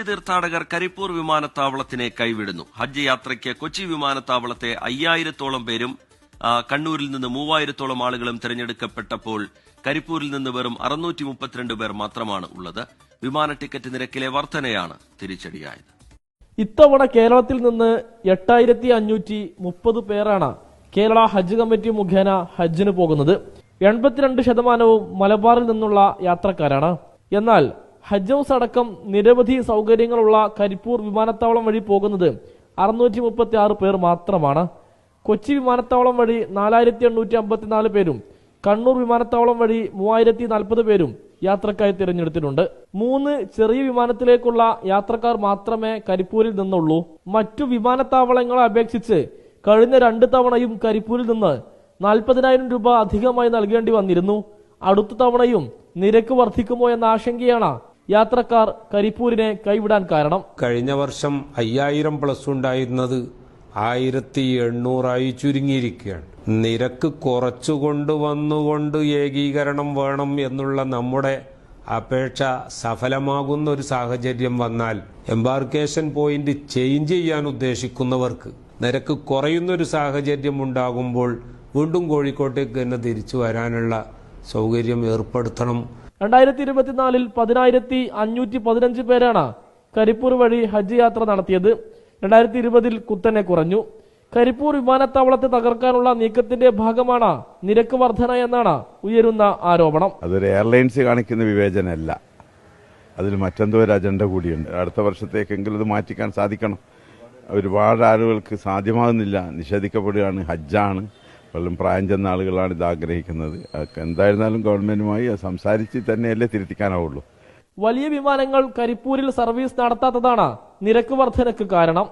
ഹജ്ജ് തീർത്ഥാടകർ കരിപ്പൂർ വിമാനത്താവളത്തിനെ കൈവിടുന്നു. ഹജ്ജ് യാത്രയ്ക്ക് കൊച്ചി വിമാനത്താവളത്തെ 5000-ഓളം പേരും കണ്ണൂരിൽ നിന്ന് 3000-ഓളം ആളുകളും തിരഞ്ഞെടുക്കപ്പെട്ടപ്പോൾ കരിപ്പൂരിൽ നിന്ന് വെറും 632 പേർ മാത്രമാണ് ഉള്ളത്. വിമാന ടിക്കറ്റ് നിരക്കിലെ വർധനയാണ് തിരിച്ചടിയായത്. ഇത്തവണ കേരളത്തിൽ നിന്ന് 8530 പേരാണ് കേരള ഹജ്ജ് കമ്മിറ്റി മുഖേന ഹജ്ജിന് പോകുന്നത്. 82% മലബാറിൽ നിന്നുള്ള യാത്രക്കാരാണ്. എന്നാൽ ഹജ്ജ് ഹൌസ് അടക്കം നിരവധി സൗകര്യങ്ങളുള്ള കരിപ്പൂർ വിമാനത്താവളം വഴി പോകുന്നത് 636 പേർ മാത്രമാണ്. കൊച്ചി വിമാനത്താവളം വഴി 4854 പേരും കണ്ണൂർ വിമാനത്താവളം വഴി 3040 പേരും യാത്രക്കായി തിരഞ്ഞെടുത്തിട്ടുണ്ട്. 3 ചെറിയ വിമാനത്തിലേക്കുള്ള യാത്രക്കാർ മാത്രമേ കരിപ്പൂരിൽ നിന്നുള്ളൂ. മറ്റു വിമാനത്താവളങ്ങളെ അപേക്ഷിച്ച് കഴിഞ്ഞ 2 തവണയും കരിപ്പൂരിൽ നിന്ന് 40,000 രൂപ അധികമായി നൽകേണ്ടി വന്നിരുന്നു. അടുത്ത തവണയും നിരക്ക് വർദ്ധിക്കുമോ എന്ന ആശങ്കയാണ് യാത്രക്കാർ കരിപ്പൂരിനെ കൈവിടാൻ കാരണം. കഴിഞ്ഞ വർഷം 5000+ ഉണ്ടായിരുന്നത് 1800 ചുരുങ്ങിയിരിക്കുകയാണ്. നിരക്ക് കുറച്ചുകൊണ്ടുവന്നുകൊണ്ട് ഏകീകരണം വേണം എന്നുള്ള നമ്മുടെ അപേക്ഷ സഫലമാകുന്ന ഒരു സാഹചര്യം വന്നാൽ എംബാർക്കേഷൻ പോയിന്റ് ചേഞ്ച് ചെയ്യാൻ ഉദ്ദേശിക്കുന്നവർക്ക് നിരക്ക് കുറയുന്നൊരു സാഹചര്യം ഉണ്ടാകുമ്പോൾ വീണ്ടും കോഴിക്കോട്ടേക്ക് തന്നെ തിരിച്ചു വരാനുള്ള സൗകര്യം ഏർപ്പെടുത്തണം. 2024 10,515 പേരാണ് കരിപ്പൂർ വഴി ഹജ്ജ് യാത്ര നടത്തിയത്. 2020 കുത്തനെ കുറഞ്ഞു. കരിപ്പൂർ വിമാനത്താവളത്തെ തകർക്കാനുള്ള നീക്കത്തിന്റെ ഭാഗമാണ് നിരക്ക് വർധന എന്നാണ് ഉയരുന്ന ആരോപണം. അതൊരു എയർലൈൻസ് കാണിക്കുന്ന വിവേചനമല്ല, അതിൽ മറ്റെന്തോ ഒരു അജണ്ട കൂടിയുണ്ട്. അടുത്ത വർഷത്തേക്കെങ്കിലും ഇത് മാറ്റിക്കാൻ സാധിക്കണം. ഒരുപാട് ആളുകൾക്ക് സാധ്യമാകുന്നില്ല, നിഷേധിക്കപ്പെടുകയാണ്. ഹജ്ജാണ്, വെള്ളം പ്രായം ചെന്ന ആളുകളാണ് ഇത് ആഗ്രഹിക്കുന്നത്. എന്തായിരുന്നാലും ഗവൺമെന്റുമായി സംസാരിച്ച് തന്നെയല്ലേ തിരുത്തിക്കാനാവുള്ളൂ. വലിയ വിമാനങ്ങൾ കരിപ്പൂരിൽ സർവീസ് നടത്താത്തതാണ് നിരക്ക് വർധനയ്ക്ക് കാരണം.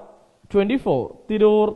24 തിരൂർ.